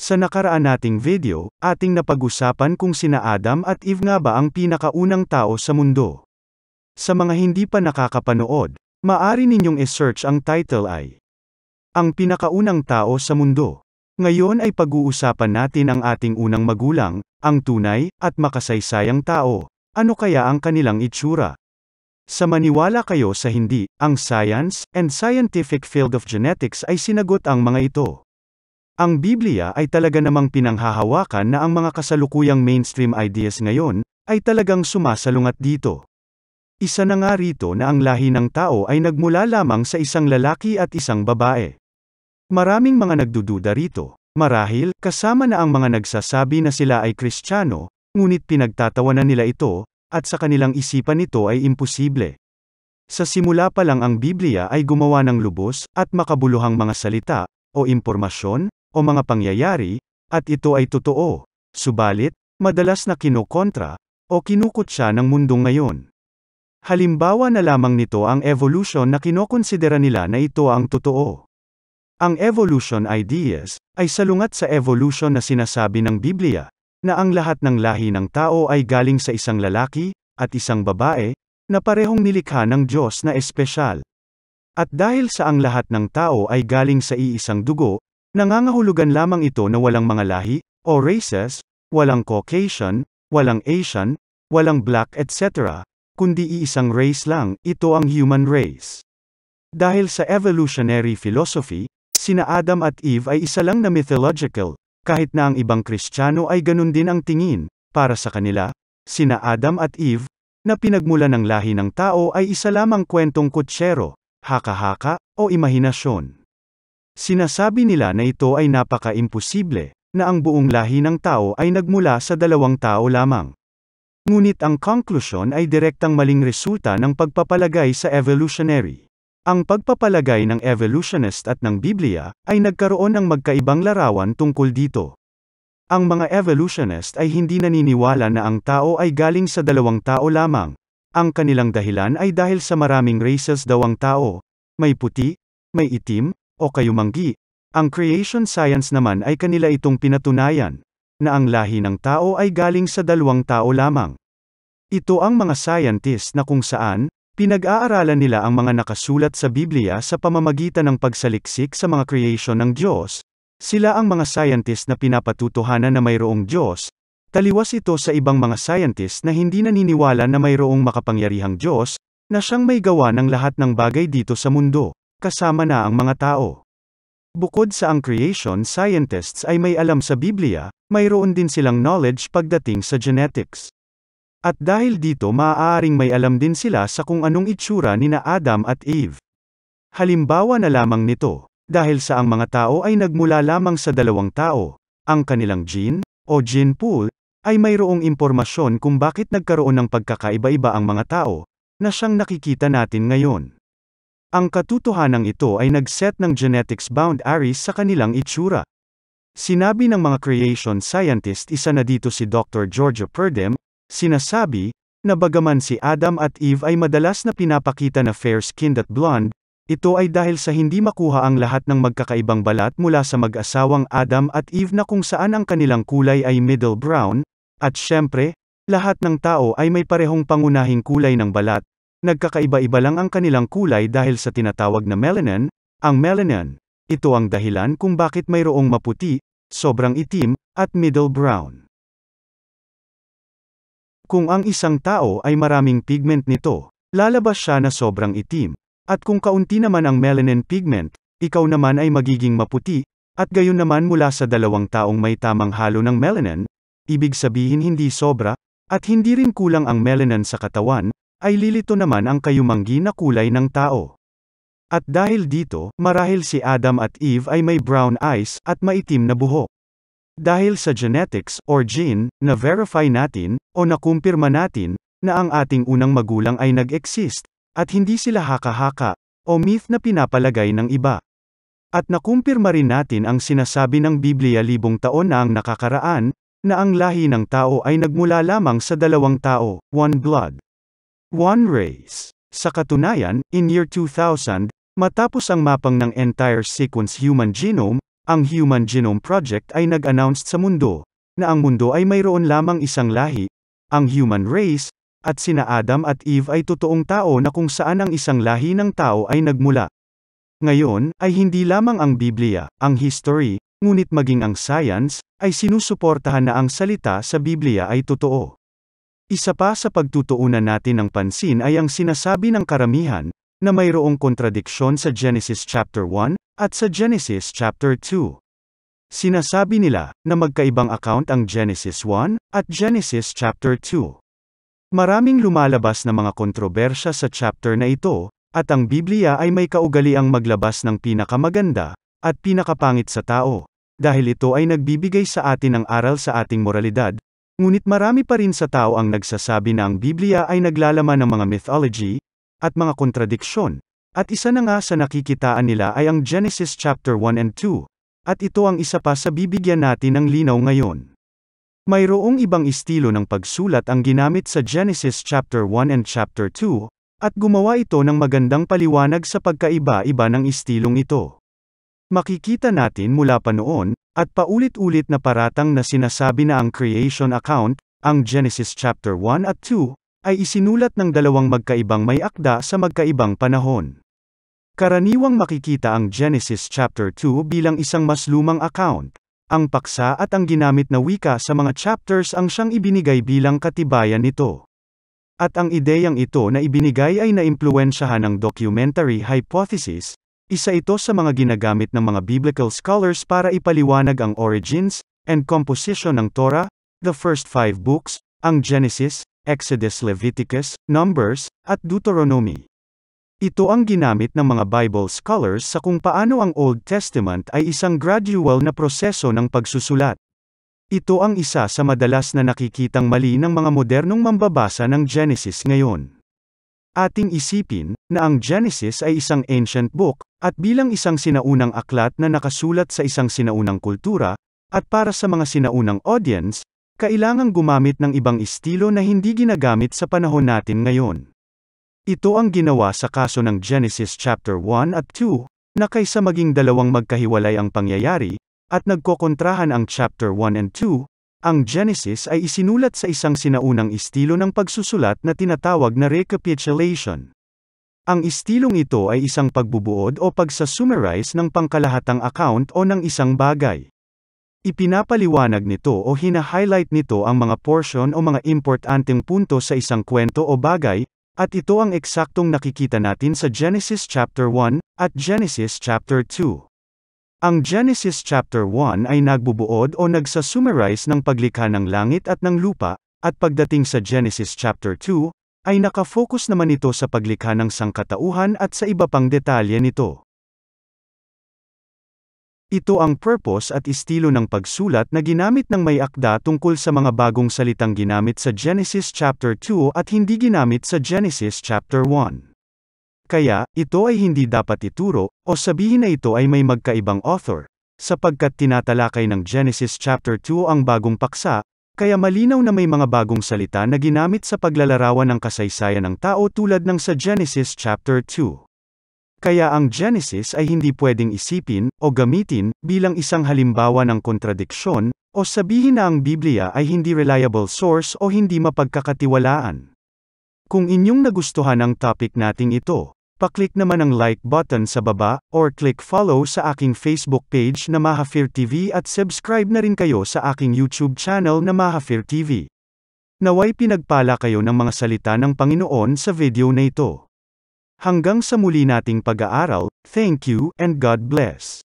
Sa nakaraan nating video, ating napag-usapan kung sina Adam at Eve nga ba ang pinakaunang tao sa mundo. Sa mga hindi pa nakakapanood, maaari ninyong i-search ang title ay Ang Pinakaunang Tao sa Mundo. Ngayon ay pag-uusapan natin ang ating unang magulang, ang tunay at makasaysayang tao. Ano kaya ang kanilang itsura? Sa maniwala kayo sa hindi, ang science and scientific field of genetics ay sinagot ang mga ito. Ang Biblia ay talaga namang pinanghahawakan na ang mga kasalukuyang mainstream ideas ngayon, ay talagang sumasalungat dito. Isa na nga rito na ang lahi ng tao ay nagmula lamang sa isang lalaki at isang babae. Maraming mga nagdududa rito, marahil, kasama na ang mga nagsasabi na sila ay Kristiyano, ngunit pinagtatawanan nila ito, at sa kanilang isipan ito ay imposible. Sa simula pa lang ang Biblia ay gumawa ng lubos, at makabuluhang mga salita, o impormasyon, o mga pangyayari, at ito ay totoo, subalit, madalas na kinokontra, o kinukutya ng mundong ngayon. Halimbawa na lamang nito ang evolution na kinokonsidera nila na ito ang totoo. Ang evolution ideas, ay salungat sa evolution na sinasabi ng Biblia, na ang lahat ng lahi ng tao ay galing sa isang lalaki, at isang babae, na parehong nilikha ng Diyos na espesyal. At dahil sa ang lahat ng tao ay galing sa iisang dugo, nangangahulugan lamang ito na walang mga lahi, o races, walang Caucasian, walang Asian, walang black etc., kundi iisang race lang, ito ang human race. Dahil sa evolutionary philosophy, sina Adam at Eve ay isa lang na mythological, kahit na ang ibang Kristiyano ay ganun din ang tingin, para sa kanila, sina Adam at Eve, na pinagmula ng lahi ng tao ay isa lamang kwentong kutsero, haka-haka, o imahinasyon. Sinasabi nila na ito ay napaka-imposible, na ang buong lahi ng tao ay nagmula sa dalawang tao lamang. Ngunit ang conclusion ay direktang maling resulta ng pagpapalagay sa evolutionary. Ang pagpapalagay ng evolutionist at ng Biblia, ay nagkaroon ng magkaibang larawan tungkol dito. Ang mga evolutionist ay hindi naniniwala na ang tao ay galing sa dalawang tao lamang. Ang kanilang dahilan ay dahil sa maraming races daw ang tao. May puti, may itim, o kayumanggi. Ang creation science naman ay kanila itong pinatunayan, na ang lahi ng tao ay galing sa dalawang tao lamang. Ito ang mga scientist na kung saan, pinag-aaralan nila ang mga nakasulat sa Biblia sa pamamagitan ng pagsaliksik sa mga creation ng Diyos. Sila ang mga scientist na pinapatutuhanan na mayroong Diyos. Taliwas ito sa ibang mga scientist na hindi naniniwala na mayroong makapangyarihang Diyos, na siyang may gawa ng lahat ng bagay dito sa mundo, kasama na ang mga tao. Bukod sa ang creation scientists ay may alam sa Biblia, mayroon din silang knowledge pagdating sa genetics. At dahil dito maaaring may alam din sila sa kung anong itsura nina Adam at Eve. Halimbawa na lamang nito, dahil sa ang mga tao ay nagmula lamang sa dalawang tao, ang kanilang gene, o gene pool, ay mayroong impormasyon kung bakit nagkaroon ng pagkakaiba-iba ang mga tao, na siyang nakikita natin ngayon. Ang katotohanan ito ay nag-set ng genetics boundaries sa kanilang itsura. Sinabi ng mga creation scientist, isa na dito si Dr. Georgia Purdem, sinasabi, na bagaman si Adam at Eve ay madalas na pinapakita na fair-skinned at blonde, ito ay dahil sa hindi makuha ang lahat ng magkakaibang balat mula sa mag-asawang Adam at Eve na kung saan ang kanilang kulay ay middle brown, at syempre, lahat ng tao ay may parehong pangunahing kulay ng balat. Nagkakaiba-iba lang ang kanilang kulay dahil sa tinatawag na melanin. Ang melanin, ito ang dahilan kung bakit mayroong maputi, sobrang itim, at middle brown. Kung ang isang tao ay maraming pigment nito, lalabas siya na sobrang itim. At kung kaunti naman ang melanin pigment, ikaw naman ay magiging maputi, at gayon naman mula sa dalawang taong may tamang halo ng melanin, ibig sabihin hindi sobra, at hindi rin kulang ang melanin sa katawan, ay lilito naman ang kayumanggi na kulay ng tao. At dahil dito, marahil si Adam at Eve ay may brown eyes, at maitim na buhok. Dahil sa genetics, or gene, na-verify natin, o nakumpirma natin, na ang ating unang magulang ay nag-exist, at hindi sila haka-haka, o myth na pinapalagay ng iba. At nakumpirma rin natin ang sinasabi ng Biblia libong taon na ang nakakaraan, na ang lahi ng tao ay nagmula lamang sa dalawang tao, one blood, one race. Sa katunayan, in year 2000, matapos ang mapang ng entire sequence human genome, ang Human Genome Project ay nag-announce sa mundo, na ang mundo ay mayroon lamang isang lahi, ang human race, at sina Adam at Eve ay totoong tao na kung saan ang isang lahi ng tao ay nagmula. Ngayon, ay hindi lamang ang Biblia, ang history, ngunit maging ang science, ay sinusuportahan na ang salita sa Biblia ay totoo. Isa pa sa pagtutuunan natin ng pansin ay ang sinasabi ng karamihan, na mayroong kontradiksyon sa Genesis chapter 1, at sa Genesis chapter 2. Sinasabi nila, na magkaibang account ang Genesis 1, at Genesis chapter 2. Maraming lumalabas na mga kontrobersya sa chapter na ito, at ang Biblia ay may kaugaliang maglabas ng pinakamaganda, at pinakapangit sa tao, dahil ito ay nagbibigay sa atin ng aral sa ating moralidad, ngunit marami pa rin sa tao ang nagsasabi na ang Biblia ay naglalaman ng mga mythology, at mga kontradiksyon, at isa na nga sa nakikitaan nila ay ang Genesis chapter 1 and 2, at ito ang isa pa sa bibigyan natin ng linaw ngayon. Mayroong ibang estilo ng pagsulat ang ginamit sa Genesis chapter 1 and chapter 2, at gumawa ito ng magandang paliwanag sa pagkaiba-iba ng estilong ito. Makikita natin mula pa noon, at paulit-ulit na paratang na sinasabi na ang creation account, ang Genesis chapter 1 at 2, ay isinulat ng dalawang magkaibang may akda sa magkaibang panahon. Karaniwang makikita ang Genesis chapter 2 bilang isang mas lumang account. Ang paksa at ang ginamit na wika sa mga chapters ang siyang ibinigay bilang katibayan nito. At ang ideyang ito na ibinigay ay naimpluwensyahan ng documentary hypothesis, isa ito sa mga ginagamit ng mga biblical scholars para ipaliwanag ang origins and composition ng Torah, the first 5 books, ang Genesis, Exodus, Leviticus, Numbers, at Deuteronomy. Ito ang ginamit ng mga Bible scholars sa kung paano ang Old Testament ay isang gradual na proseso ng pagsusulat. Ito ang isa sa madalas na nakikitang mali ng mga modernong mambabasa ng Genesis ngayon. Ating isipin, na ang Genesis ay isang ancient book, at bilang isang sinaunang aklat na nakasulat sa isang sinaunang kultura, at para sa mga sinaunang audience, kailangang gumamit ng ibang estilo na hindi ginagamit sa panahon natin ngayon. Ito ang ginawa sa kaso ng Genesis chapter 1 at 2, na kaysa maging dalawang magkahiwalay ang pangyayari, at nagkokontrahan ang chapter 1 and 2, ang Genesis ay isinulat sa isang sinaunang estilo ng pagsusulat na tinatawag na recapitulation. Ang estilong ito ay isang pagbubuod o pagsa-summarize ng pangkalahatang account o ng isang bagay. Ipinapaliwanag nito o hina-highlight nito ang mga portion o mga importanteng punto sa isang kwento o bagay, at ito ang eksaktong nakikita natin sa Genesis chapter 1 at Genesis chapter 2. Ang Genesis chapter 1 ay nagbubuod o nagsa-summarize ng paglikha ng langit at ng lupa, at pagdating sa Genesis chapter 2, ay nakafocus naman ito sa paglikha ng sangkatauhan at sa iba pang detalye nito. Ito ang purpose at estilo ng pagsulat na ginamit ng may akda tungkol sa mga bagong salitang ginamit sa Genesis chapter 2 at hindi ginamit sa Genesis chapter 1. Kaya, ito ay hindi dapat ituro, o sabihin na ito ay may magkaibang author, sapagkat tinatalakay ng Genesis chapter 2 ang bagong paksa, kaya malinaw na may mga bagong salita na ginamit sa paglalarawan ng kasaysayan ng tao tulad ng sa Genesis chapter 2. Kaya ang Genesis ay hindi pwedeng isipin, o gamitin, bilang isang halimbawa ng kontradiksyon, o sabihin na ang Biblia ay hindi reliable source o hindi mapagkakatiwalaan. Kung inyong nagustuhan ang topic nating ito, paklik naman ang like button sa baba, or click follow sa aking Facebook page na Mahafir TV at subscribe na rin kayo sa aking YouTube channel na Mahafir TV. Naway pinagpala kayo ng mga salita ng Panginoon sa video na ito. Hanggang sa muli nating pag-aaral, thank you, and God bless.